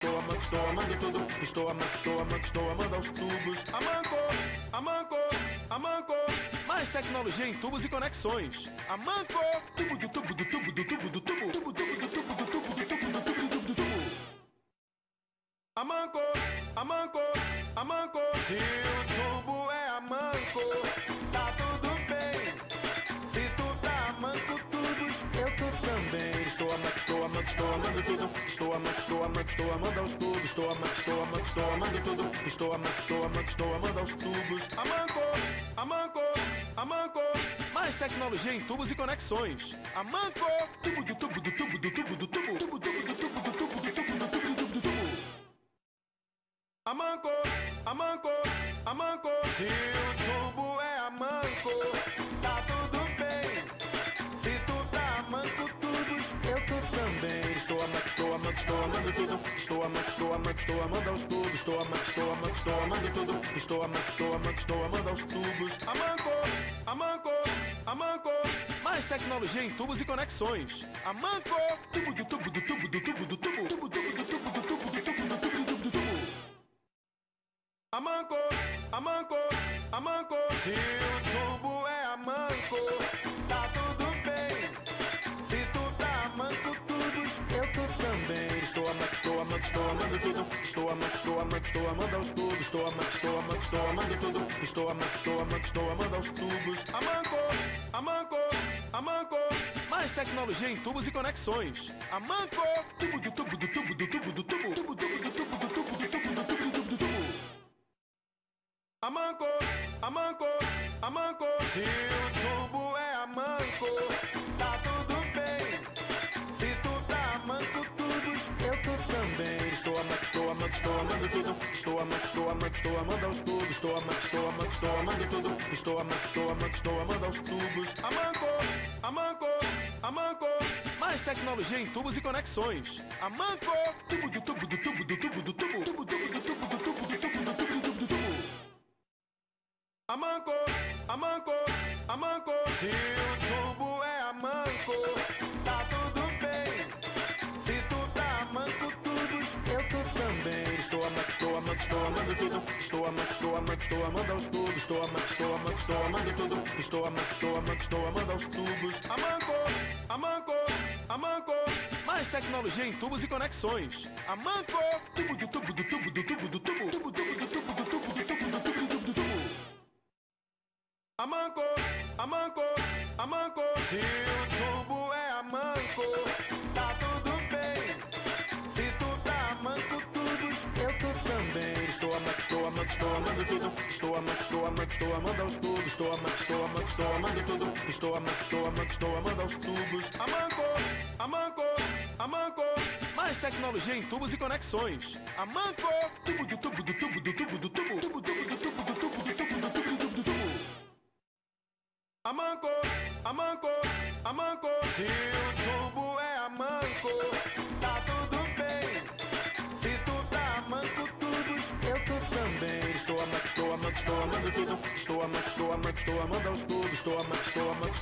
estou amando tudo. Estou amando aos tubos. Amanco. Mais tecnologia em tubos e conexões. Amanco. Tubo do tubo do tubo do tubo do tubo. Tubo do tubo do tubo do tubo do tubo do tubo do tubo. Amanco. Se o tubo é amanco, tá tudo bem. Se tu tá manco tubos, eu tô também. Estou amando tudo. Estou amando aos tubos. Estou amando tudo. Estou amando aos tubos. Amanco. Mais tecnologia em tubos e conexões. Amanco. Tubo do tubo do tubo do tubo do tubo. Tubo do tubo do tubo do tubo do tubo do tubo do tubo. Amanco. Se o tubo é amanco, tá tudo bem. Se tu tá manco tubos, eu tô também. Estou amando tudo. Estou amando aos tubos. Estou amando tudo. Estou amando aos tubos. Amanco. Mais tecnologia em tubos e conexões. Amanco. Tubo do tubo do tubo do tubo do tubo. Tubo do tubo do tubo do tubo do tubo do tubo do tubo. Amanco. Se o tubo é amanco, tá tudo bem. Se tu tá manco tubos, eu tô também. Estou amando tudo. Estou amando aos tubos. Estou amando tudo. Estou amando aos tubos. Amanco. Mais tecnologia em tubos e conexões. Amanco. Tubo do tubo do tubo do tubo do tubo. Tubo do tubo do tubo do tubo do tubo do tubo do tubo. Amanco. Se o tubo é amanco, tá tudo bem. Se tu tá manco tubos, eu tô também. Estou amando tudo. Estou amando aos tubos. Estou amando tudo. Estou amando aos tubos. Amanco. Mais tecnologia em tubos e conexões. Amanco. Tubo do tubo do tubo do tubo do tubo. Tubo do tubo do tubo do tubo do tubo do tubo do tubo. Amanco. Se o tubo é amanco, tá tudo bem. Se tu tá manco tubos, eu tô também. Estou amando tudo. Estou amando aos tubos. Estou amando tudo. Estou amando aos tubos. Amanco. Mais tecnologia em tubos e conexões. Amanco. Tubo do tubo do tubo do tubo do tubo. Tubo do tubo do tubo do tubo do tubo do tubo do tubo. Amanco. Se o tubo é amanco, tá tudo bem. Se tu tá manco tubos, eu tô também. Estou amando tudo. Estou amando aos tubos. Estou amando tudo. Estou amando aos tubos. Amanco. Mais tecnologia em tubos e conexões. Amanco. Tubo do tubo do tubo do tubo do tubo. Tubo do tubo do tubo do tubo do tubo do tubo do tubo. Amanco. Se o tubo é amanco, tá tudo bem. Se tu tá manco tubos, eu tô também. Estou amando tudo. Estou amando aos tubos. Estou amando